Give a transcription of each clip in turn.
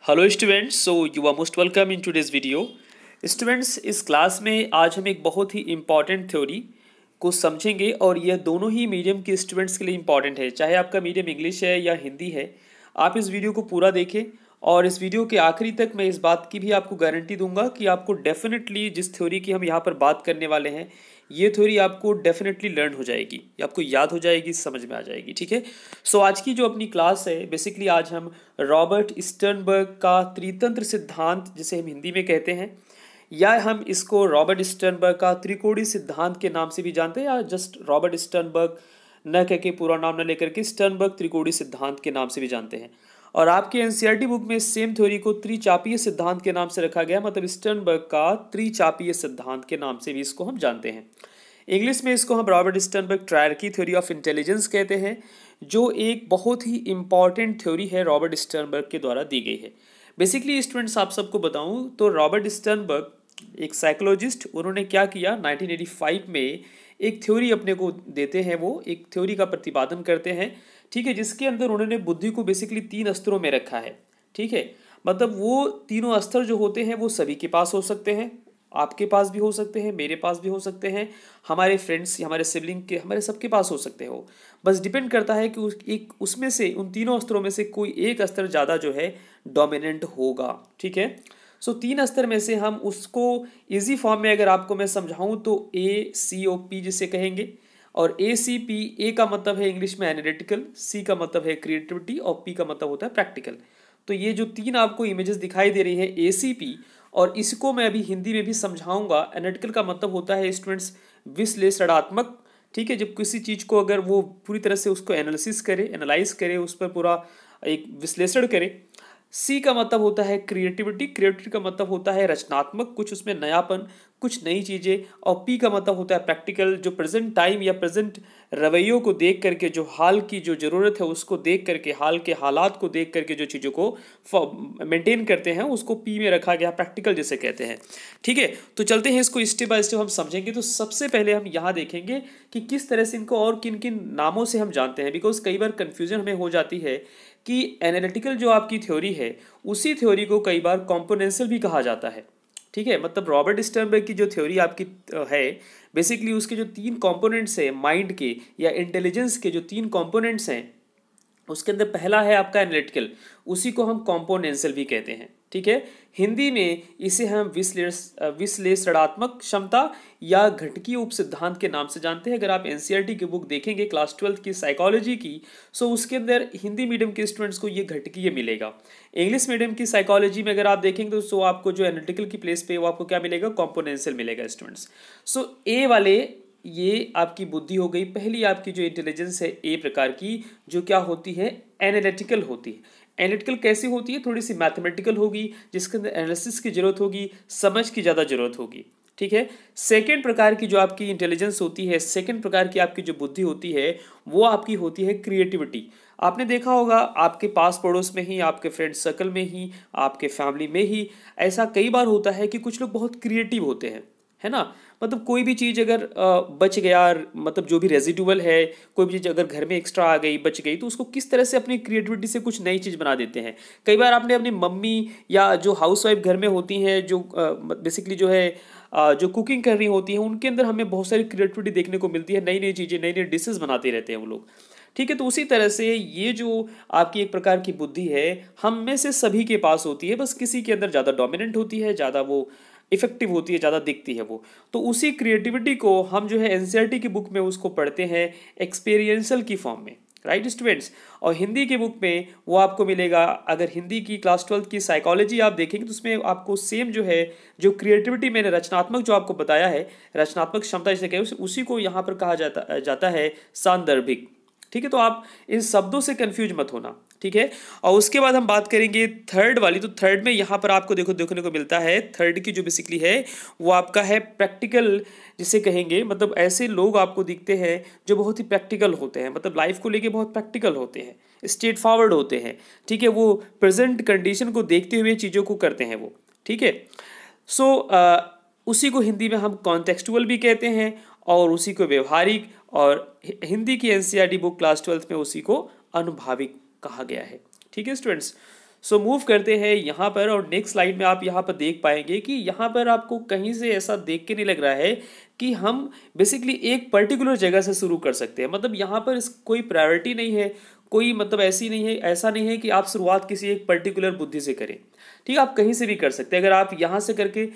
Hello students, so you are most welcome in today's video. Students, इस class में आज हम एक बहुत ही इम्पॉर्टेंट थ्योरी को समझेंगे और यह दोनों ही मीडियम के स्टूडेंट्स के लिए इम्पॉर्टेंट है, चाहे आपका मीडियम इंग्लिश है या हिंदी है। आप इस वीडियो को पूरा देखें और इस वीडियो के आखिरी तक मैं इस बात की भी आपको गारंटी दूंगा कि आपको डेफिनेटली जिस थ्योरी की हम यहाँ पर बात करने वाले हैं ये थ्योरी आपको डेफिनेटली लर्न हो जाएगी, आपको याद हो जाएगी, समझ में आ जाएगी। ठीक है, सो आज की जो अपनी क्लास है, बेसिकली आज हम रॉबर्ट स्टर्नबर्ग का त्रितंत्र सिद्धांत, जिसे हम हिंदी में कहते हैं, या हम इसको रॉबर्ट स्टर्नबर्ग का त्रिकोणीय सिद्धांत के नाम से भी जानते हैं, या जस्ट रॉबर्ट स्टर्नबर्ग न कह के पूरा नाम न लेकर के स्टर्नबर्ग त्रिकोणीय सिद्धांत के नाम से भी जानते हैं। और आपके एनसीईआरटी बुक में सेम थ्योरी को त्रिचापीय सिद्धांत के नाम से रखा गया, मतलब स्टर्नबर्ग का त्रिचापीय सिद्धांत के नाम से भी इसको हम जानते हैं। इंग्लिश में इसको हम Robert Sternberg triarchic theory of intelligence कहते हैं, जो एक बहुत ही इंपॉर्टेंट थ्योरी है रॉबर्ट स्टर्नबर्ग के द्वारा दी गई है। बेसिकली स्टूडेंट्स, आप सबको बताऊं तो रॉबर्ट स्टर्नबर्ग एक साइकोलॉजिस्ट, उन्होंने क्या किया 1985 में एक थ्योरी अपने को देते हैं, वो एक थ्योरी का प्रतिपादन करते हैं। ठीक है, जिसके अंदर उन्होंने बुद्धि को बेसिकली 3 स्तरों में रखा है। ठीक है, मतलब वो तीनों स्तर जो होते हैं वो सभी के पास हो सकते हैं, आपके पास भी हो सकते हैं, मेरे पास भी हो सकते हैं, हमारे फ्रेंड्स, हमारे सिबलिंग के, हमारे सबके पास हो सकते हो। बस डिपेंड करता है कि उसमें से, उन तीनों स्तरों में से कोई एक स्तर ज़्यादा जो है डोमिनेंट होगा। ठीक है, सो 3 स्तर में से हम उसको इजी फॉर्म में अगर आपको मैं समझाऊं तो ACOP जिसे कहेंगे। और ACP, ए का मतलब है इंग्लिश में एनालिटिकल, सी का मतलब है क्रिएटिविटी और पी का मतलब होता है प्रैक्टिकल। तो ये जो 3 आपको इमेजेस दिखाई दे रही है ACP, और इसको मैं अभी हिंदी में भी समझाऊंगा। एनालिटिकल का मतलब होता है स्टूडेंट्स विश्लेषणात्मक। ठीक है, जब किसी चीज़ को अगर वो पूरी तरह से उसको एनालिसिस करे, एनालाइज करे, उस पर पूरा एक विश्लेषण करे। सी का मतलब होता है क्रिएटिविटी, क्रिएटिविटी का मतलब होता है रचनात्मक, कुछ उसमें नयापन, कुछ नई चीज़ें। और पी का मतलब होता है प्रैक्टिकल, जो प्रेजेंट टाइम या प्रेजेंट रवैयों को देख करके, जो हाल की जो ज़रूरत है उसको देख करके, हाल के हालात को देख करके जो चीज़ों को मेंटेन करते हैं, उसको पी में रखा गया, प्रैक्टिकल जिसे कहते हैं। ठीक है, तो चलते हैं इसको स्टेप बाय स्टेप हम समझेंगे। तो सबसे पहले हम यहाँ देखेंगे कि किस तरह से इनको और किन किन नामों से हम जानते हैं, बिकॉज कई बार कन्फ्यूजन हमें हो जाती है कि एनालिटिकल जो आपकी थ्योरी है उसी थ्योरी को कई बार कॉम्पोनेंशियल भी कहा जाता है। ठीक है, मतलब रॉबर्ट स्टर्नबर्ग की जो थ्योरी आपकी है, बेसिकली उसके जो 3 कंपोनेंट्स हैं माइंड के या इंटेलिजेंस के, जो 3 कंपोनेंट्स हैं, उसके अंदर पहला है आपका एनालिटिकल, उसी को हम कॉम्पोनेंशियल भी कहते हैं। ठीक है, हिंदी में इसे हम विश्लेषणात्मक क्षमता या घटकीय उप सिद्धांत के नाम से जानते हैं। अगर आप एनसीईआरटी की बुक देखेंगे क्लास 12 की साइकोलॉजी की, सो उसके अंदर हिंदी मीडियम के स्टूडेंट्स को ये घटकीय मिलेगा। इंग्लिश मीडियम की साइकोलॉजी में अगर आप देखेंगे तो सो आपको जो एनालिटिकल की प्लेस पे वो आपको क्या मिलेगा, कॉम्पोनेंशियल मिलेगा स्टूडेंट्स। सो ए वाले, ये आपकी बुद्धि हो गई पहली, आपकी जो इंटेलिजेंस है ए प्रकार की, जो क्या होती है, एनालिटिकल होती है। एनालिटिकल कैसी होती है, थोड़ी सी मैथमेटिकल होगी, जिसके अंदर एनालिसिस की जरूरत होगी, समझ की ज़्यादा जरूरत होगी। ठीक है, सेकेंड प्रकार की जो आपकी इंटेलिजेंस होती है, सेकेंड प्रकार की आपकी जो बुद्धि होती है, वो आपकी होती है क्रिएटिविटी। आपने देखा होगा आपके पास पड़ोस में ही, आपके फ्रेंड सर्कल में ही, आपके फैमिली में ही ऐसा कई बार होता है कि कुछ लोग बहुत क्रिएटिव होते हैं, है ना। मतलब कोई भी चीज़ अगर बच गया, मतलब जो भी रेजिडुअल है, कोई भी चीज़ अगर घर में एक्स्ट्रा आ गई, बच गई, तो उसको किस तरह से अपनी क्रिएटिविटी से कुछ नई चीज़ बना देते हैं। कई बार आपने अपनी मम्मी या जो हाउसवाइफ घर में होती हैं, जो बेसिकली जो है जो कुकिंग कर रही होती हैं, उनके अंदर हमें बहुत सारी क्रिएटिविटी देखने को मिलती है, नई नई चीज़ें, नई नई डिशेज बनाते रहते हैं वो लोग। ठीक है, तो उसी तरह से ये जो आपकी एक प्रकार की बुद्धि है, हम में से सभी के पास होती है, बस किसी के अंदर ज़्यादा डोमिनेंट होती है, ज़्यादा वो इफेक्टिव होती है, ज़्यादा दिखती है वो। तो उसी क्रिएटिविटी को हम जो है एनसीईआरटी की बुक में उसको पढ़ते हैं एक्सपीरियंशियल की फॉर्म में, राइट स्टूडेंट्स। और हिंदी की बुक में वो आपको मिलेगा, अगर हिंदी की क्लास 12 की साइकोलॉजी आप देखेंगे तो उसमें आपको सेम जो है, जो क्रिएटिविटी मैंने रचनात्मक जो आपको बताया है, रचनात्मक क्षमता जिसे कहें, उसी को यहाँ पर कहा जाता है सांदर्भिक। ठीक है, तो आप इन शब्दों से कंफ्यूज मत होना। ठीक है, और उसके बाद हम बात करेंगे थर्ड वाली। तो थर्ड में यहाँ पर आपको देखने को मिलता है, थर्ड की जो बेसिकली है वो आपका है प्रैक्टिकल जिसे कहेंगे। मतलब ऐसे लोग आपको दिखते हैं जो बहुत ही प्रैक्टिकल होते हैं, मतलब लाइफ को लेके बहुत प्रैक्टिकल होते हैं, स्ट्रेट फॉरवर्ड होते हैं। ठीक है, वो प्रेजेंट कंडीशन को देखते हुए चीज़ों को करते हैं वो। ठीक है, सो उसी को हिंदी में हम कॉन्टेक्सचुअल भी कहते हैं, और उसी को व्यवहारिक, और हिंदी की एनसीईआरटी बुक क्लास 12 में उसी को अनुभाविक कहा गया है। ठीक है स्टूडेंट्स, सो मूव करते हैं यहाँ पर, और नेक्स्ट स्लाइड में आप यहाँ पर देख पाएंगे कि यहाँ पर आपको कहीं से ऐसा देख के नहीं लग रहा है कि हम बेसिकली एक पर्टिकुलर जगह से शुरू कर सकते हैं। मतलब यहाँ पर कोई प्रायोरिटी नहीं है, कोई मतलब ऐसी नहीं है, ऐसा नहीं है कि आप शुरुआत किसी एक पर्टिकुलर बुद्धि से करें। ठीक है, आप कहीं से भी कर सकते हैं। अगर आप यहाँ से करके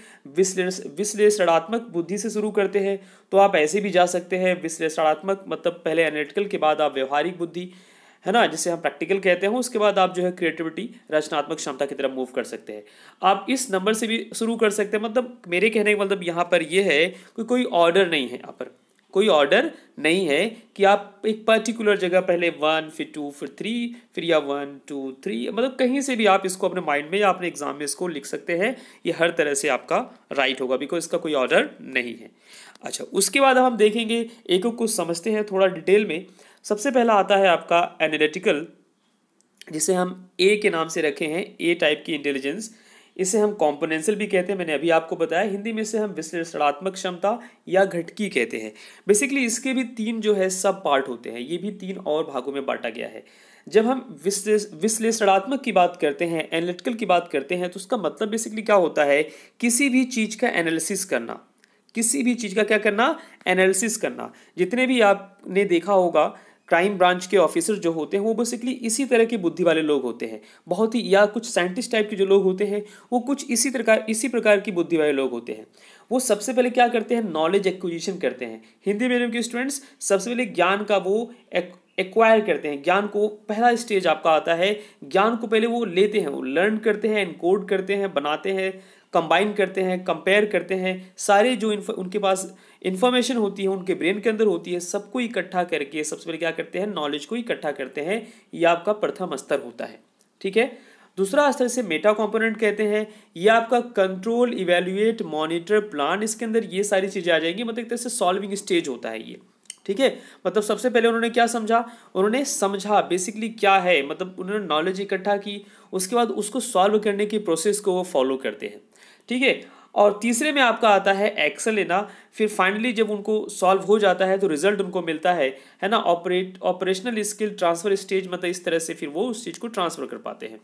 विश्लेषणात्मक बुद्धि से शुरू करते हैं तो आप ऐसे भी जा सकते हैं। विश्लेषणात्मक मतलब पहले एनालिटिकल के बाद आप व्यवहारिक बुद्धि, है ना, जिसे हम प्रैक्टिकल कहते हैं, उसके बाद आप जो है क्रिएटिविटी, रचनात्मक क्षमता की तरफ मूव कर सकते हैं। आप इस नंबर से भी शुरू कर सकते हैं। मतलब मेरे कहने का मतलब यहाँ पर ये है कि कोई ऑर्डर नहीं है, यहाँ पर कोई ऑर्डर नहीं है कि आप एक पर्टिकुलर जगह पहले 1 फिर 2 फिर 3 फिर या 1 2 3, मतलब कहीं से भी आप इसको अपने माइंड में या अपने एग्जाम में इसको लिख सकते हैं। ये हर तरह से आपका राइट होगा, बिकॉज इसका कोई ऑर्डर नहीं है। अच्छा, उसके बाद हम देखेंगे, एक को कुछ समझते हैं थोड़ा डिटेल में। सबसे पहला आता है आपका एनालिटिकल, जिसे हम ए के नाम से रखे हैं, ए टाइप की इंटेलिजेंस। इसे हम कॉम्पोनेंशियल भी कहते हैं, मैंने अभी आपको बताया। हिंदी में से हम विश्लेषणात्मक क्षमता या घटकी कहते हैं। बेसिकली इसके भी 3 जो है सब पार्ट होते हैं, ये भी 3 और भागों में बांटा गया है। जब हम विश्लेषणात्मक की बात करते हैं, एनालिटिकल की बात करते हैं, तो उसका मतलब बेसिकली क्या होता है, किसी भी चीज़ का एनालिसिस करना, किसी भी चीज़ का क्या करना, एनालिसिस करना। जितने भी आपने देखा होगा क्राइम ब्रांच के ऑफिसर जो होते हैं वो बेसिकली इसी तरह की बुद्धि वाले लोग होते हैं, बहुत ही, या कुछ साइंटिस्ट टाइप के जो लोग होते हैं वो कुछ इसी प्रकार की बुद्धि वाले लोग होते हैं। वो सबसे पहले क्या करते हैं, नॉलेज एक्विजिशन करते हैं। हिंदी मीडियम के स्टूडेंट्स सबसे पहले ज्ञान का वो एक्वायर करते हैं। ज्ञान को पहला स्टेज आपका आता है, ज्ञान को पहले वो लेते हैं, वो लर्न करते हैं, एनकोड करते हैं, बनाते हैं, कंबाइन करते हैं, कंपेयर करते हैं। सारे जो उनके पास इन्फॉर्मेशन होती है, उनके ब्रेन के अंदर होती है, सबको इकट्ठा करके सबसे पहले क्या करते हैं, नॉलेज को इकट्ठा करते हैं। ये आपका प्रथम स्तर होता है। ठीक है, दूसरा स्तर से मेटा कंपोनेंट कहते हैं। ये आपका कंट्रोल, इवेल्युएट, मॉनिटर, प्लान, इसके अंदर ये सारी चीज़ें आ जाएंगी। मतलब एक तरह से सॉल्विंग स्टेज होता है ये। ठीक है, मतलब सबसे पहले उन्होंने क्या समझा, उन्होंने समझा बेसिकली क्या है, मतलब उन्होंने नॉलेज इकट्ठा की, उसके बाद उसको सॉल्व करने की प्रोसेस को वो फॉलो करते हैं। ठीक है, और तीसरे में आपका आता है एक्शन लेना। फिर फाइनली जब उनको सॉल्व हो जाता है तो रिजल्ट उनको मिलता है ना, ऑपरेशनल स्किल ट्रांसफर स्टेज, मतलब इस तरह से फिर वो उस चीज़ को ट्रांसफर कर पाते हैं।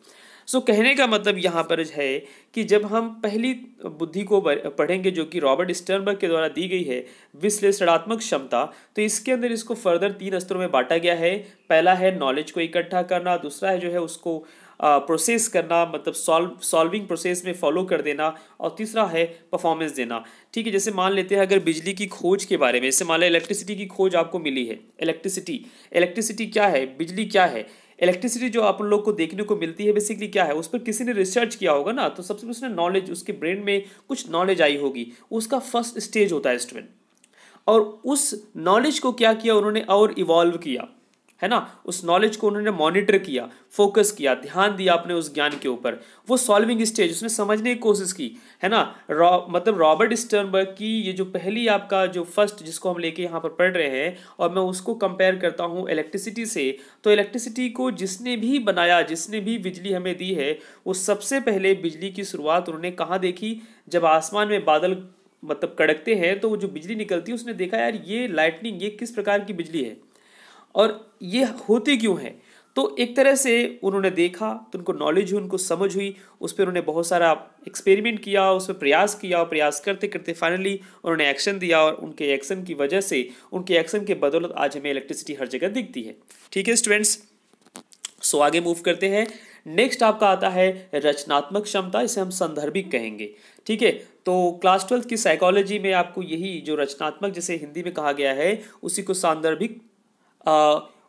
सो कहने का मतलब यहाँ पर है कि जब हम पहली बुद्धि को पढ़ेंगे जो कि रॉबर्ट स्टर्नबर्ग के द्वारा दी गई है, विश्लेषणात्मक क्षमता, तो इसके अंदर इसको फर्दर 3 स्तरों में बांटा गया है। पहला है नॉलेज को इकट्ठा करना, दूसरा है जो है उसको प्रोसेस करना, मतलब सॉल्विंग प्रोसेस में फॉलो कर देना, और तीसरा है परफॉर्मेंस देना। ठीक है, जैसे मान लेते हैं अगर बिजली की खोज के बारे में, जैसे मान लें इलेक्ट्रिसिटी की खोज आपको मिली है। इलेक्ट्रिसिटी क्या है, बिजली क्या है। इलेक्ट्रिसिटी जो आप लोग को देखने को मिलती है बेसिकली क्या है, उस पर किसी ने रिसर्च किया होगा ना, तो सबसे पहले उसने नॉलेज, उसके ब्रेन में कुछ नॉलेज आई होगी, उसका फर्स्ट स्टेज होता है स्टूडेंट। और उस नॉलेज को क्या किया उन्होंने, और इवॉल्व किया, है ना, उस नॉलेज को उन्होंने मॉनिटर किया, फोकस किया, ध्यान दिया अपने उस ज्ञान के ऊपर। वो सॉल्विंग स्टेज उसने समझने की कोशिश की, है ना। मतलब रॉबर्ट स्टर्नबर्ग की ये जो पहली आपका जो फर्स्ट जिसको हम लेके यहाँ पर पढ़ रहे हैं, और मैं उसको कंपेयर करता हूँ इलेक्ट्रिसिटी से, तो इलेक्ट्रिसिटी को जिसने भी बनाया, जिसने भी बिजली हमें दी है, वो सबसे पहले बिजली की शुरुआत उन्होंने कहाँ देखी, जब आसमान में बादल मतलब कड़कते हैं तो वो जो बिजली निकलती है, उसने देखा यार ये लाइटनिंग, ये किस प्रकार की बिजली है और ये होती क्यों है। तो एक तरह से उन्होंने देखा, तो उनको नॉलेज हुई, उनको समझ हुई, उस पर उन्होंने बहुत सारा एक्सपेरिमेंट किया, उस पर प्रयास किया, और प्रयास करते करते फाइनली उन्होंने एक्शन दिया, और उनके एक्शन की वजह से, उनके एक्शन के बदौलत आज हमें इलेक्ट्रिसिटी हर जगह दिखती है। ठीक है स्टूडेंट्स, सो आगे मूव करते हैं। नेक्स्ट आपका आता है रचनात्मक क्षमता, इसे हम संदर्भिक कहेंगे। ठीक है, तो क्लास 12 की साइकोलॉजी में आपको यही जो रचनात्मक, जिसे हिंदी में कहा गया है, उसी को सांदर्भिक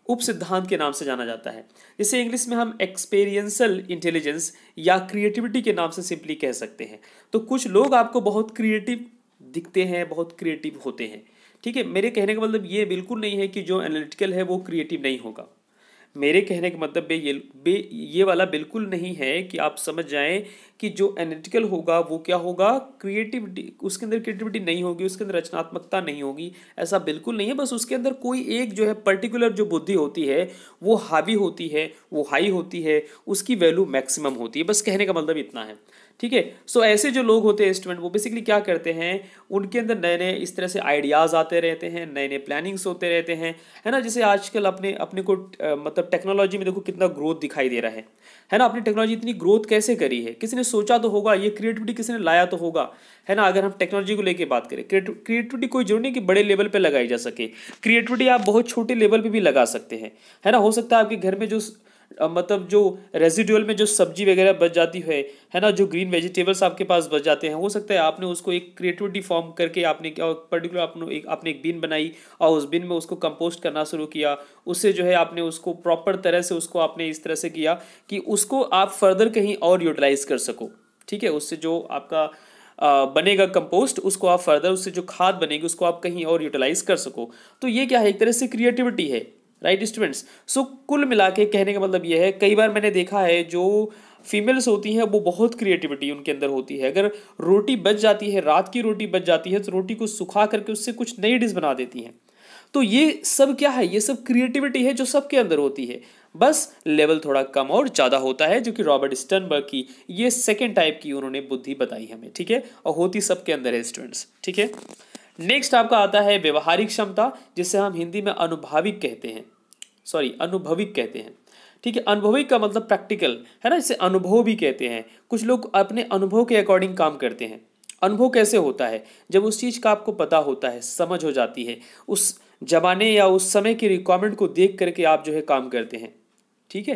उप सिद्धांत के नाम से जाना जाता है, जिसे इंग्लिश में हम एक्सपीरियंशियल इंटेलिजेंस या क्रिएटिविटी के नाम से सिंपली कह सकते हैं। तो कुछ लोग आपको बहुत क्रिएटिव दिखते हैं, बहुत क्रिएटिव होते हैं। ठीक है, मेरे कहने का मतलब ये बिल्कुल नहीं है कि जो एनालिटिकल है वो क्रिएटिव नहीं होगा। मेरे कहने का मतलब ये वाला बिल्कुल नहीं है कि आप समझ जाएं कि जो एनालिटिकल होगा वो क्या होगा, क्रिएटिविटी, उसके अंदर क्रिएटिविटी नहीं होगी, उसके अंदर रचनात्मकता नहीं होगी, ऐसा बिल्कुल नहीं है। बस उसके अंदर कोई एक जो है पर्टिकुलर जो बुद्धि होती है वो हावी होती है, वो हाई होती है, उसकी वैल्यू मैक्सिमम होती है। बस कहने का मतलब इतना है। ठीक है, सो ऐसे जो लोग होते हैं स्टूडेंट, वो बेसिकली क्या करते हैं, उनके अंदर नए नए इस तरह से आइडियाज़ आते रहते हैं, नए नए प्लानिंग्स होते रहते हैं, है ना। जैसे आजकल अपने को मतलब टेक्नोलॉजी में देखो कितना ग्रोथ दिखाई दे रहा है। है ना। अपनी टेक्नोलॉजी इतनी ग्रोथ कैसे करी है, किसी ने सोचा तो होगा, ये क्रिएटिविटी किसी ने लाया तो होगा, है ना। अगर हम टेक्नोलॉजी को लेके बात करें, क्रिएटिविटी कोई जरूरी नहीं कि बड़े लेवल पे लगाई जा सके, क्रिएटिविटी आप बहुत छोटे लेवल पे भी लगा सकते हैं, है ना। हो सकता है आपके घर में जो मतलब जो रेजिडुअल में जो सब्जी वगैरह बच जाती है ना, जो ग्रीन वेजिटेबल्स आपके पास बच जाते हैं, हो सकता है आपने उसको एक क्रिएटिविटी फॉर्म करके आपने क्या पर्टिकुलर आपने एक बिन बनाई और उस बिन में उसको कंपोस्ट करना शुरू किया, उससे जो है आपने उसको प्रॉपर तरह से उसको आपने इस तरह से किया कि उसको आप फर्दर कहीं और यूटिलाइज कर सको, ठीक है। उससे जो आपका बनेगा कंपोस्ट, उसको आप फर्दर उससे जो खाद बनेगी उसको आप कहीं और यूटिलाइज कर सको। तो ये क्या है, एक तरह से क्रिएटिविटी है, राइट स्टूडेंट्स। सो कुल मिला के कहने का मतलब यह है, कई बार मैंने देखा है जो फीमेल्स होती हैं वो बहुत क्रिएटिविटी उनके अंदर होती है। अगर रोटी बच जाती है, रात की रोटी बच जाती है, तो रोटी को सुखा करके उससे कुछ नई डिश बना देती हैं। तो ये सब क्या है, ये सब क्रिएटिविटी है जो सबके अंदर होती है, बस लेवल थोड़ा कम और ज़्यादा होता है, जो कि रॉबर्ट स्टर्नबर्ग की ये सेकेंड टाइप की उन्होंने बुद्धि बताई हमें, ठीक है। और होती सबके अंदर है स्टूडेंट्स, ठीक है। नेक्स्ट आपका आता है व्यवहारिक क्षमता, जिसे हम हिंदी में अनुभविक कहते हैं, अनुभविक कहते हैं, ठीक है। अनुभविक का मतलब प्रैक्टिकल, है ना, इसे अनुभव भी कहते हैं। कुछ लोग अपने अनुभव के अकॉर्डिंग काम करते हैं। अनुभव कैसे होता है, जब उस चीज़ का आपको पता होता है, समझ हो जाती है, उस जमाने या उस समय की रिक्वायरमेंट को देख करके आप जो है काम करते हैं, ठीक है।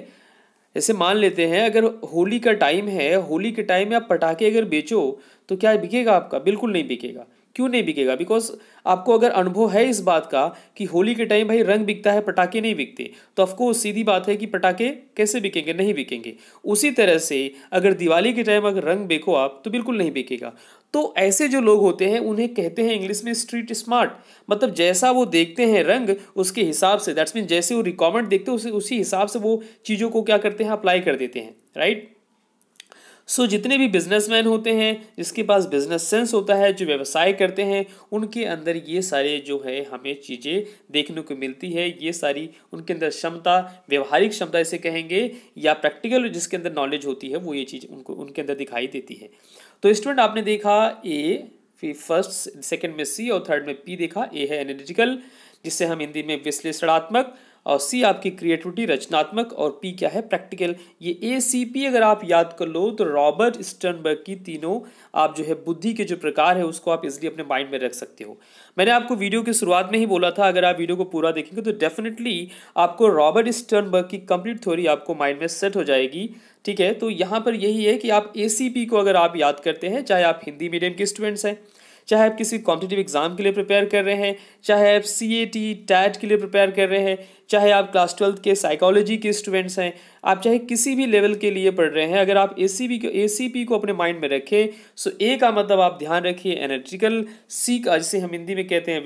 जैसे मान लेते हैं अगर होली का टाइम है, होली के टाइम में आप पटाखे अगर बेचो तो क्या बिकेगा आपका? बिल्कुल नहीं बिकेगा। क्यों नहीं बिकेगा? बिकॉज आपको अगर अनुभव है इस बात का कि होली के टाइम भाई रंग बिकता है, पटाखे नहीं बिकते, तो ऑफकोर्स सीधी बात है कि पटाखे कैसे बिकेंगे? नहीं बिकेंगे। उसी तरह से अगर दिवाली के टाइम अगर रंग बेचो आप तो बिल्कुल नहीं बिकेगा। तो ऐसे जो लोग होते हैं उन्हें कहते हैं इंग्लिश में स्ट्रीट स्मार्ट, मतलब जैसा वो देखते हैं रंग उसके हिसाब से, दैट्स मीन जैसे वो रिक्वायरमेंट देखते हैं उसी हिसाब से वो चीज़ों को क्या करते हैं, अप्लाई कर देते हैं, राइट। सो जितने भी बिजनेसमैन होते हैं, जिसके पास बिजनेस सेंस होता है, जो व्यवसाय करते हैं, उनके अंदर ये सारे जो है हमें चीज़ें देखने को मिलती है। ये सारी उनके अंदर क्षमता, व्यवहारिक क्षमता इसे कहेंगे, या प्रैक्टिकल जिसके अंदर नॉलेज होती है, वो ये चीज़ उनके अंदर दिखाई देती है। तो स्टूडेंट आपने देखा ए, फिर फर्स्ट सेकंड में सी और थर्ड में पी देखा। ए है एनालिटिकल, जिससे हम हिंदी में विश्लेषणात्मक, और सी आपकी क्रिएटिविटी रचनात्मक, और पी क्या है, प्रैक्टिकल। ये ए सी पी अगर आप याद कर लो तो रॉबर्ट स्टर्नबर्ग की तीनों आप जो है बुद्धि के जो प्रकार है उसको आप इजीली अपने माइंड में रख सकते हो। मैंने आपको वीडियो की शुरुआत में ही बोला था, अगर आप वीडियो को पूरा देखेंगे तो डेफिनेटली आपको रॉबर्ट स्टर्नबर्ग की कंप्लीट थ्योरी आपको माइंड में सेट हो जाएगी, ठीक है। तो यहाँ पर यही है कि आप ACP को अगर आप याद करते हैं, चाहे आप हिंदी मीडियम के स्टूडेंट्स हैं, चाहे आप किसी कॉम्पिटिटिव एग्जाम के लिए प्रिपेयर कर रहे हैं, चाहे आप CAT टैट के लिए प्रिपेयर कर रहे हैं, चाहे आप क्लास 12 के साइकोलॉजी के स्टूडेंट्स हैं, आप चाहे किसी भी लेवल के लिए पढ़ रहे हैं, अगर आप ACP को अपने माइंड में रखें, सो ए का मतलब आप ध्यान रखिए एनालिटिकल, सी का जिसे हम हिंदी में कहते हैं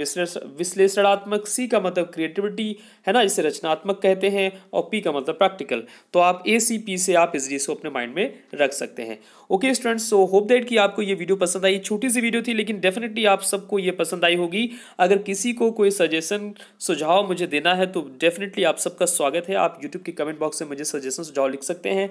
विश्लेषणात्मक, सी का मतलब क्रिएटिविटी, है ना, जिसे रचनात्मक कहते हैं, और पी का मतलब प्रैक्टिकल। तो आप ACP से आप इस चीज़ को अपने माइंड में रख सकते हैं। Okay students, so hope that कि आपको ये वीडियो पसंद आई। छोटी सी वीडियो थी लेकिन डेफिनेटली आप सबको ये पसंद आई होगी। अगर किसी को कोई सजेशन सुझाव मुझे देना है तो डेफिनेटली आप सबका स्वागत है। आप यूट्यूब के कमेंट बॉक्स में मुझे सजेशन सुझाव लिख सकते हैं।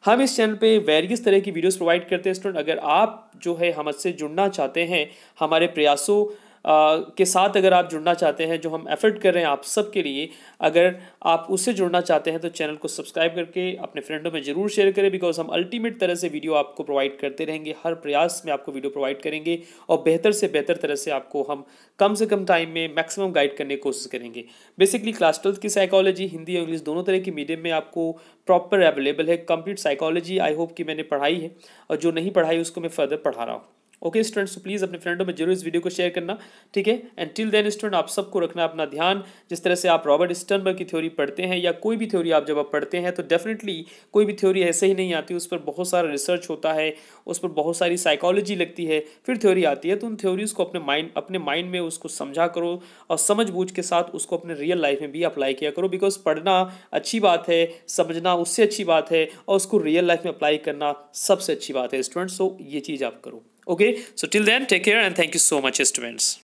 हम इस चैनल पे वेरियस तरह की वीडियोस प्रोवाइड करते हैं स्टूडेंट। अगर आप जो है हमसे जुड़ना चाहते हैं, हमारे प्रयासों के साथ अगर आप जुड़ना चाहते हैं, जो हम एफर्ट कर रहे हैं आप सब के लिए, अगर आप उससे जुड़ना चाहते हैं तो चैनल को सब्सक्राइब करके अपने फ्रेंडों में ज़रूर शेयर करें, बिकॉज हम अल्टीमेट तरह से वीडियो आपको प्रोवाइड करते रहेंगे। हर प्रयास में आपको वीडियो प्रोवाइड करेंगे और बेहतर से बेहतर तरह से आपको हम कम से कम टाइम में मैक्सिमम गाइड करने की कोशिश करेंगे। बेसिकली क्लास 12 की साइकोलॉजी हिंदी और इंग्लिश दोनों तरह की मीडियम में आपको प्रॉपर अवेलेबल है। कंप्लीट साइकोलॉजी आई होप कि मैंने पढ़ाई है, और जो नहीं पढ़ाई उसको मैं फर्दर पढ़ा रहा हूँ। ओके स्टूडेंट्स, तो प्लीज़ अपने फ्रेंडों में जरूर इस वीडियो को शेयर करना, ठीक है। एंड टिल देन स्टूडेंट, आप सबको रखना अपना ध्यान। जिस तरह से आप रॉबर्ट स्टर्नबर्ग की थ्योरी पढ़ते हैं, या कोई भी थ्योरी आप जब आप पढ़ते हैं, तो डेफिनेटली कोई भी थ्योरी ऐसे ही नहीं आती, उस पर बहुत सारा रिसर्च होता है, उस पर बहुत सारी साइकोलॉजी लगती है, फिर थ्योरी आती है। तो उन थ्योरीज को अपने माइंड में उसको समझा करो, और समझ बूझ के साथ उसको अपने रियल लाइफ में भी अप्लाई किया करो। बिकॉज पढ़ना अच्छी बात है, समझना उससे अच्छी बात है, और उसको रियल लाइफ में अप्लाई करना सबसे अच्छी बात है स्टूडेंट्स। सो ये चीज़ आप करो। Okay, so till then, take care and thank you so much, students.